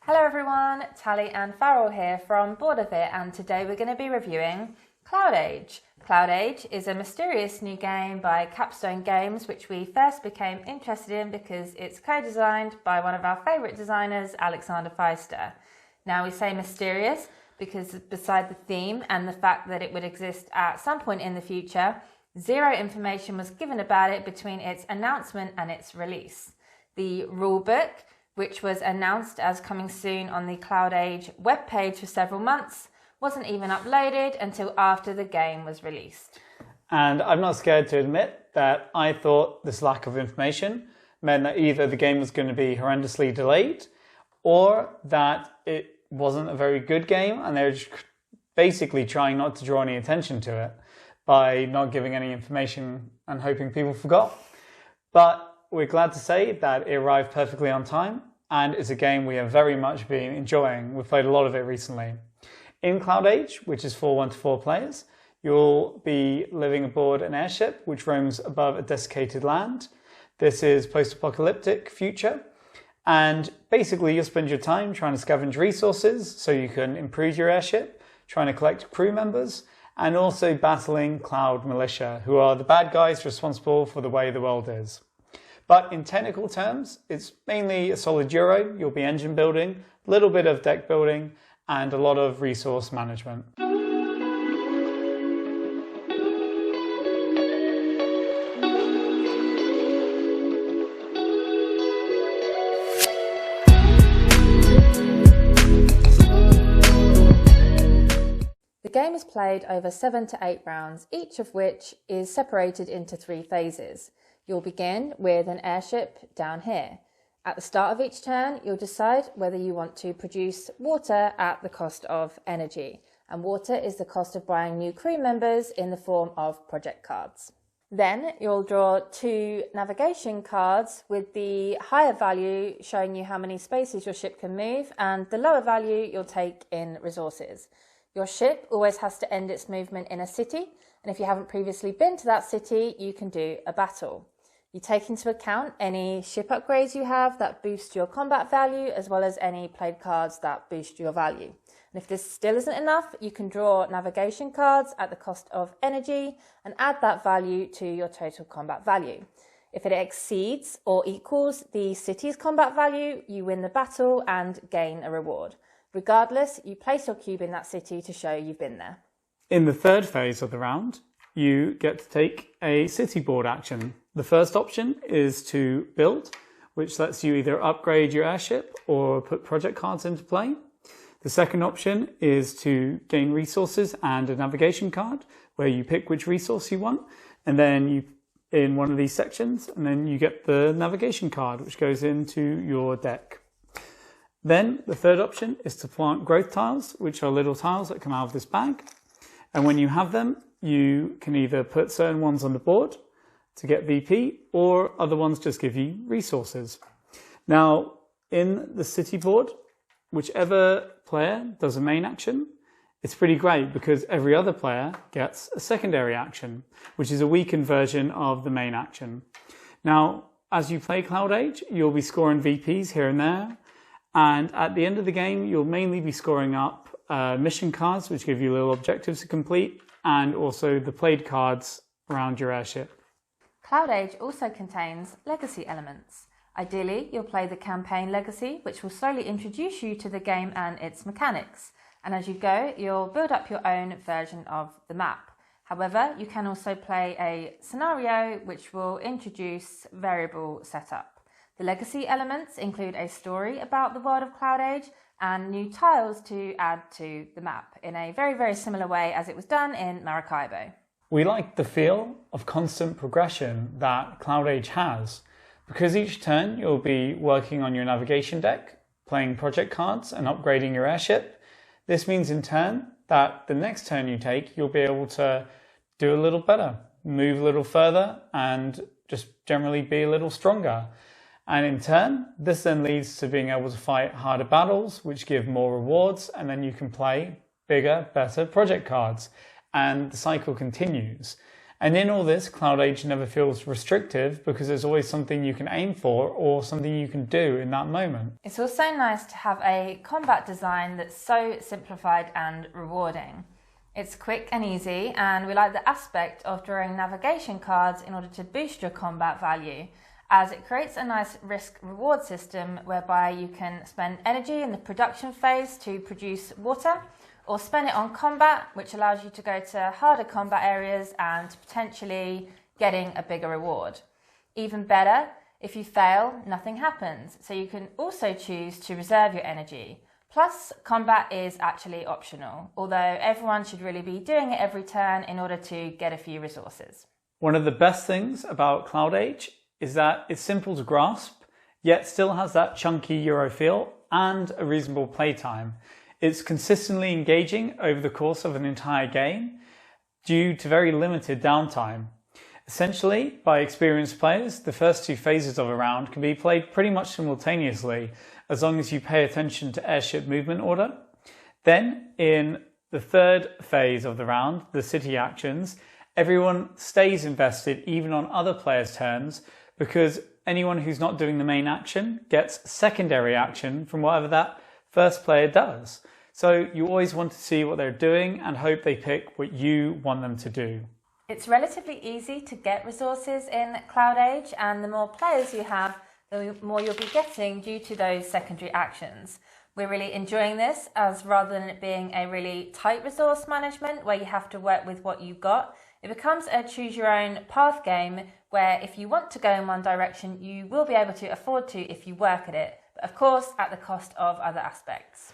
Hello everyone, Tally and Farrell here from Bored of It, and today we're going to be reviewing CloudAge. CloudAge is a mysterious new game by Capstone Games which we first became interested in because it's co-designed by one of our favourite designers, Alexander Pfister. Now we say mysterious because beside the theme and the fact that it would exist at some point in the future, zero information was given about it between its announcement and its release. The rulebook, which was announced as coming soon on the CloudAge webpage for several months, wasn't even uploaded until after the game was released. And I'm not scared to admit that I thought this lack of information meant that either the game was going to be horrendously delayed or that it wasn't a very good game and they were just basically trying not to draw any attention to it by not giving any information and hoping people forgot. But we're glad to say that it arrived perfectly on time and it's a game we have very much been enjoying. We've played a lot of it recently. In CloudAge, which is for 1 to 4 players, you'll be living aboard an airship which roams above a desiccated land. This is post-apocalyptic future, and basically you'll spend your time trying to scavenge resources so you can improve your airship, trying to collect crew members, and also battling Cloud Militia, who are the bad guys responsible for the way the world is. But in technical terms, it's mainly a solid Euro. You'll be engine building, a little bit of deck building, and a lot of resource management. The game is played over 7 to 8 rounds, each of which is separated into 3 phases. You'll begin with an airship down here. At the start of each turn, you'll decide whether you want to produce water at the cost of energy. And water is the cost of buying new crew members in the form of project cards. Then you'll draw 2 navigation cards with the higher value showing you how many spaces your ship can move, and the lower value you'll take in resources. Your ship always has to end its movement in a city, and if you haven't previously been to that city, you can do a battle. You take into account any ship upgrades you have that boost your combat value, as well as any played cards that boost your value. And if this still isn't enough, you can draw navigation cards at the cost of energy and add that value to your total combat value. If it exceeds or equals the city's combat value, you win the battle and gain a reward. Regardless, you place your cube in that city to show you've been there. In the third phase of the round, you get to take a city board action. The first option is to build, which lets you either upgrade your airship or put project cards into play. The second option is to gain resources and a navigation card, where you pick which resource you want, and then you in one of these sections, and then you get the navigation card, which goes into your deck. Then the third option is to plant growth tiles, which are little tiles that come out of this bag. And when you have them, you can either put certain ones on the board to get VP, or other ones just give you resources. Now, in the city board, whichever player does a main action, it's pretty great because every other player gets a secondary action, which is a weakened version of the main action. Now, as you play CloudAge, you'll be scoring VPs here and there, and at the end of the game, you'll mainly be scoring up mission cards, which give you little objectives to complete, and also the played cards around your airship. CloudAge also contains legacy elements. Ideally, you'll play the campaign legacy, which will slowly introduce you to the game and its mechanics. And as you go, you'll build up your own version of the map. However, you can also play a scenario, which will introduce variable setup. The legacy elements include a story about the world of CloudAge and new tiles to add to the map in a very, very similar way as it was done in Maracaibo. We like the feel of constant progression that CloudAge has, because each turn you'll be working on your navigation deck, playing project cards and upgrading your airship. This means in turn that the next turn you take, you'll be able to do a little better, move a little further, and just generally be a little stronger. And in turn, this then leads to being able to fight harder battles, which give more rewards, and then you can play bigger, better project cards. And the cycle continues. And in all this, CloudAge never feels restrictive because there's always something you can aim for or something you can do in that moment. It's also nice to have a combat design that's so simplified and rewarding. It's quick and easy, and we like the aspect of drawing navigation cards in order to boost your combat value, as it creates a nice risk-reward system whereby you can spend energy in the production phase to produce water, or spend it on combat, which allows you to go to harder combat areas and potentially getting a bigger reward. Even better, if you fail, nothing happens, so you can also choose to reserve your energy. Plus, combat is actually optional, although everyone should really be doing it every turn in order to get a few resources. One of the best things about CloudAge is that it's simple to grasp, yet still has that chunky Euro feel and a reasonable playtime. It's consistently engaging over the course of an entire game due to very limited downtime. Essentially, by experienced players, the first two phases of a round can be played pretty much simultaneously as long as you pay attention to airship movement order. Then, in the third phase of the round, the city actions, everyone stays invested even on other players' turns because anyone who's not doing the main action gets secondary action from whatever that first player does. So you always want to see what they're doing and hope they pick what you want them to do. It's relatively easy to get resources in CloudAge, and the more players you have, the more you'll be getting due to those secondary actions. We're really enjoying this, as rather than it being a really tight resource management where you have to work with what you've got, it becomes a choose your own path game where if you want to go in one direction, you will be able to afford to if you work at it, but of course at the cost of other aspects.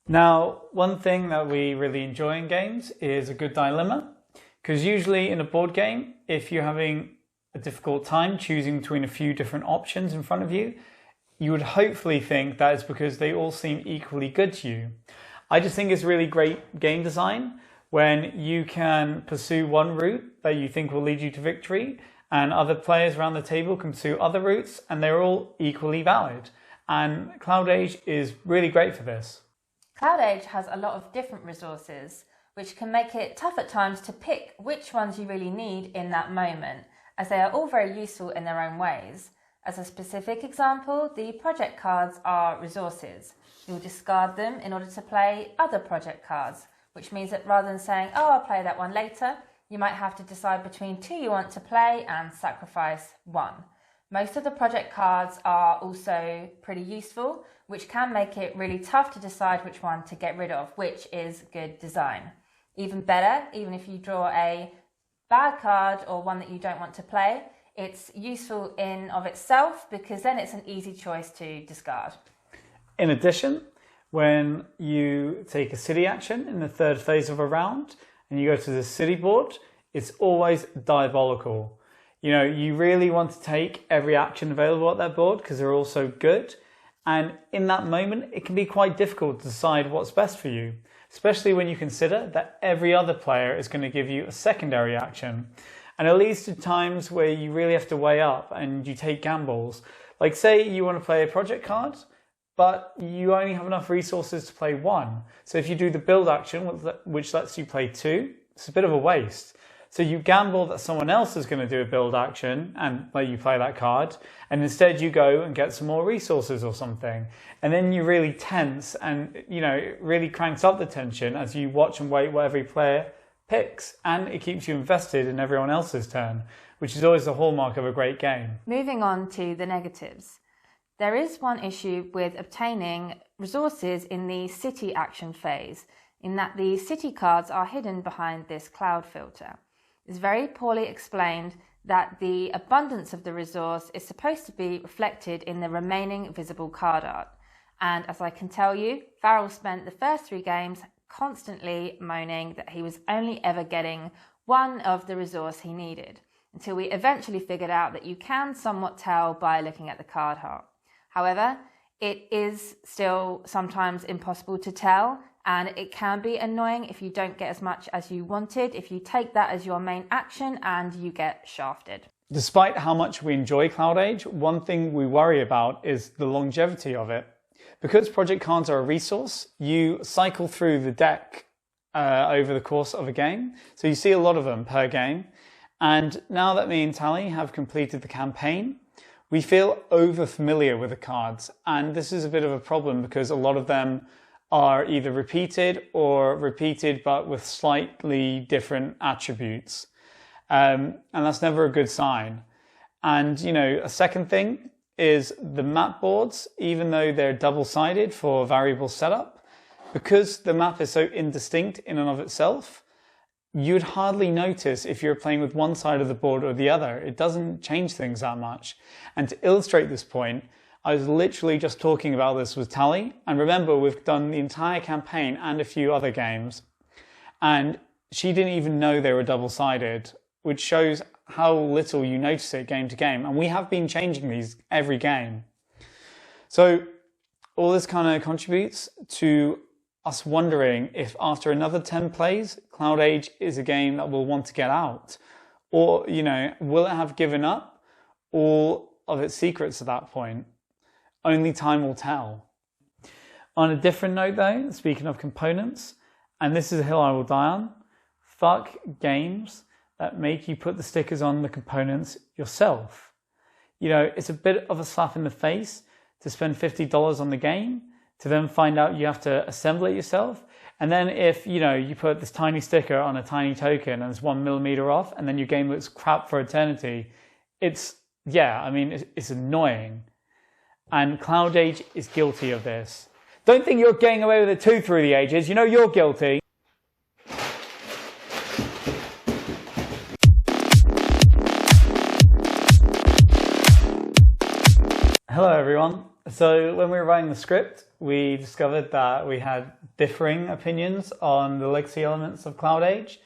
Now, one thing that we really enjoy in games is a good dilemma, because usually in a board game, if you're having a difficult time choosing between a few different options in front of you, you would hopefully think that it's because they all seem equally good to you. I just think it's really great game design when you can pursue one route that you think will lead you to victory, and other players around the table can pursue other routes, and they're all equally valid. And CloudAge is really great for this. CloudAge has a lot of different resources, which can make it tough at times to pick which ones you really need in that moment, as they are all very useful in their own ways. As a specific example, the project cards are resources. You'll discard them in order to play other project cards, which means that rather than saying, oh, I'll play that one later, you might have to decide between two you want to play and sacrifice one. Most of the project cards are also pretty useful, which can make it really tough to decide which one to get rid of, which is good design. Even better, even if you draw a bad card or one that you don't want to play, it's useful in of itself because then it's an easy choice to discard. In addition, when you take a city action in the third phase of a round and you go to the city board, it's always diabolical. You know, you really want to take every action available at that board because they're all so good. And in that moment, it can be quite difficult to decide what's best for you, especially when you consider that every other player is going to give you a secondary action. And it leads to times where you really have to weigh up and you take gambles. Like say you want to play a project card, but you only have enough resources to play one. So if you do the build action, which lets you play two, it's a bit of a waste. So you gamble that someone else is going to do a build action and let you play that card, and instead you go and get some more resources or something. And then you really tense and, you know, it really cranks up the tension as you watch and wait what every player picks, and it keeps you invested in everyone else's turn, which is always the hallmark of a great game. Moving on to the negatives. There is one issue with obtaining resources in the city action phase, in that the city cards are hidden behind this cloud filter. It's very poorly explained that the abundance of the resource is supposed to be reflected in the remaining visible card art. And as I can tell you, Farrell spent the first 3 games constantly moaning that he was only ever getting one of the resource he needed, until we eventually figured out that you can somewhat tell by looking at the card art. However, it is still sometimes impossible to tell, and it can be annoying if you don't get as much as you wanted, if you take that as your main action and you get shafted. Despite how much we enjoy CloudAge, one thing we worry about is the longevity of it. Because project cards are a resource, you cycle through the deck over the course of a game. So you see a lot of them per game. And now that me and Tally have completed the campaign, we feel over familiar with the cards. And this is a bit of a problem because a lot of them are either repeated or repeated but with slightly different attributes. And that's never a good sign. And, you know, a second thing is the map boards, even though they're double-sided for variable setup, because the map is so indistinct in and of itself, you'd hardly notice if you're playing with one side of the board or the other. It doesn't change things that much. And to illustrate this point, I was literally just talking about this with Tally. And remember, we've done the entire campaign and a few other games. And she didn't even know they were double-sided, which shows how little you notice it game to game. And we have been changing these every game. So all this kind of contributes to us wondering if after another 10 plays, CloudAge is a game that we'll want to get out. Or, you know, will it have given up all of its secrets at that point? Only time will tell. On a different note though, speaking of components, and this is a hill I will die on, fuck games that make you put the stickers on the components yourself. You know, it's a bit of a slap in the face to spend $50 on the game, to then find out you have to assemble it yourself. And then if, you know, you put this tiny sticker on a tiny token and it's 1 millimeter off, and then your game looks crap for eternity, it's annoying. And CloudAge is guilty of this. Don't think you're getting away with it too through the ages. You know you're guilty. Hello everyone. So when we were writing the script, we discovered that we had differing opinions on the legacy elements of CloudAge.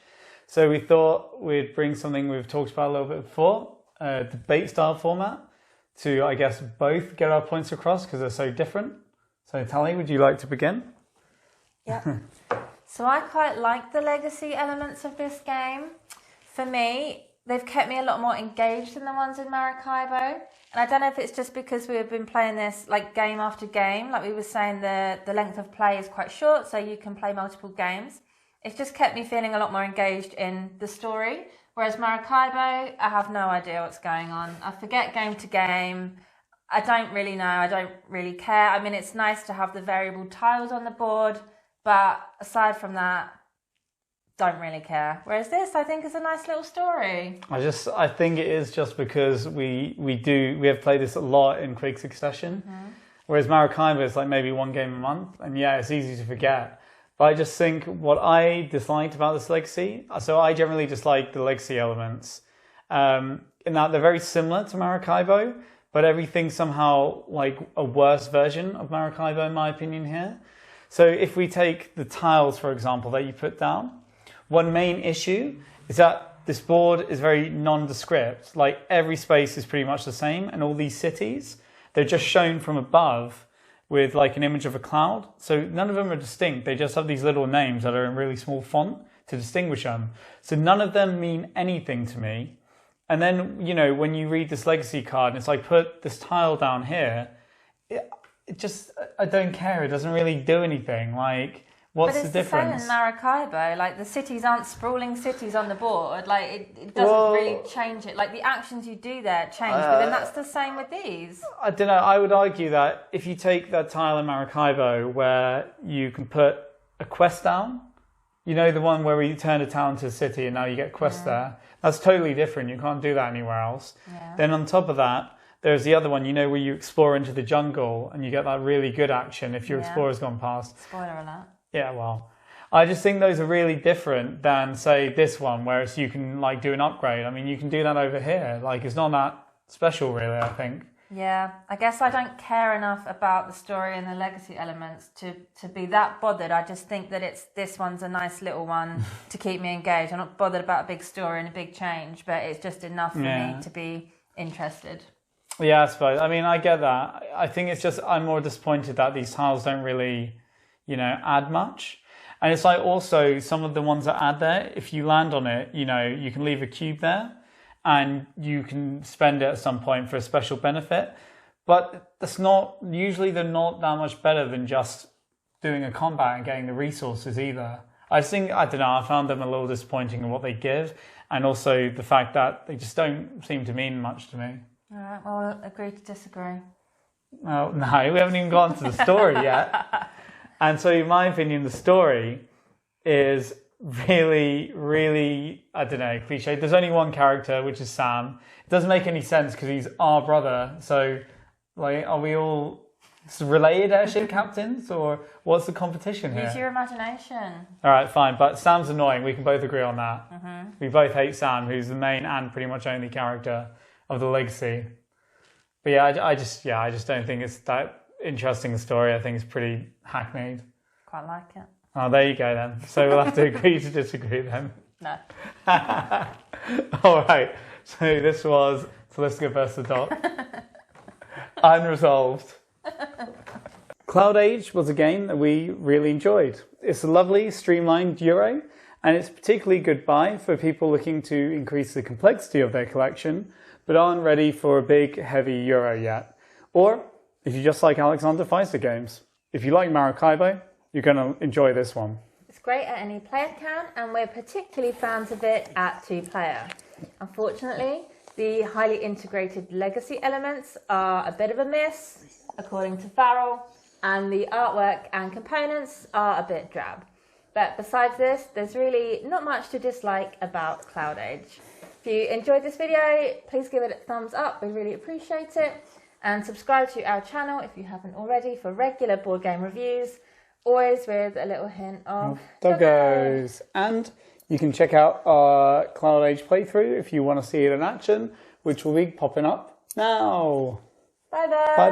So we thought we'd bring something we've talked about a little bit before, a debate style format, to, I guess, both get our points across because they're so different. So Tally, would you like to begin? Yeah. So I quite like the legacy elements of this game. For me, they've kept me a lot more engaged than the ones in Maracaibo. And I don't know if it's just because we have been playing this like game after game. Like we were saying, the length of play is quite short, so you can play multiple games. It's just kept me feeling a lot more engaged in the story. Whereas Maracaibo, I have no idea what's going on. I forget game to game. I don't really know. I don't really care. I mean, it's nice to have the variable tiles on the board, but aside from that, don't really care. Whereas this, I think, is a nice little story. I think it is just because we have played this a lot in quick succession. Mm-hmm. Whereas Maracaibo is like maybe one game a month, and yeah, it's easy to forget. But I just think what I disliked about this legacy, so I generally dislike the legacy elements, in that they're very similar to Maracaibo, but everything's somehow like a worse version of Maracaibo in my opinion here. So if we take the tiles, for example, that you put down, one main issue is that this board is very nondescript. Like every space is pretty much the same, and all these cities, they're just shown from above with like an image of a cloud. So none of them are distinct. They just have these little names that are in really small font to distinguish them. So none of them mean anything to me. And then, you know, when you read this legacy card and it's like, put this tile down here, it just, I don't care. It doesn't really do anything. Like, what's the difference? But it's the same in Maracaibo. Like, the cities aren't sprawling cities on the board. Like, it doesn't really change it. Like, the actions you do there change, but then that's the same with these. I don't know. I would argue that if you take that tile in Maracaibo where you can put a quest down, you know, the one where we turn a town to a city and now you get quests there, that's totally different. You can't do that anywhere else. Yeah. Then on top of that, there's the other one, you know, where you explore into the jungle and you get that really good action if your explorer's gone past. Spoiler alert. Yeah, well, I just think those are really different than, say, this one, where you can, like, do an upgrade. I mean, you can do that over here. Like, it's not that special, really, I think. Yeah, I guess I don't care enough about the story and the legacy elements to be that bothered. I just think that this one's a nice little one to keep me engaged. I'm not bothered about a big story and a big change, but it's just enough for me to be interested. Yeah, I suppose. I mean, I get that. I think it's just I'm more disappointed that these tiles don't really, you know, add much. And it's like also some of the ones that add there, if you land on it, you know, you can leave a cube there and you can spend it at some point for a special benefit. But that's not, usually they're not that much better than just doing a combat and getting the resources either. I just think, I don't know, I found them a little disappointing in what they give, and also the fact that they just don't seem to mean much to me. All right, well, agree to disagree. Well, no, we haven't even gotten to the story yet. And so, in my opinion, the story is really, really, I don't know, cliche. There's only one character, which is Sam. It doesn't make any sense because he's our brother. So, like, are we all related airship captains, or what's the competition here? Use your imagination. All right, fine. But Sam's annoying. We can both agree on that. Mm-hmm. We both hate Sam, who's the main and pretty much only character of the Legacy. But yeah, I just don't think it's that interesting a story. I think it's pretty hackneyed. Quite like it. Oh, there you go then. So we'll have to agree to disagree then. No. All right. So this was Solicitor vs. Doc. Unresolved. CloudAge was a game that we really enjoyed. It's a lovely, streamlined Euro, and it's a particularly good buy for people looking to increase the complexity of their collection, but aren't ready for a big, heavy Euro yet. Or if you just like Alexander Pfister games. If you like Maracaibo, you're going to enjoy this one. It's great at any player count, and we're particularly fans of it at 2-player. Unfortunately, the highly integrated legacy elements are a bit of a miss, according to Farrell, and the artwork and components are a bit drab. But besides this, there's really not much to dislike about CloudAge. If you enjoyed this video, please give it a thumbs up, we really appreciate it. And subscribe to our channel if you haven't already for regular board game reviews, always with a little hint of Doggos. And you can check out our CloudAge playthrough if you want to see it in action, which will be popping up now. Bye bye. Bye bye.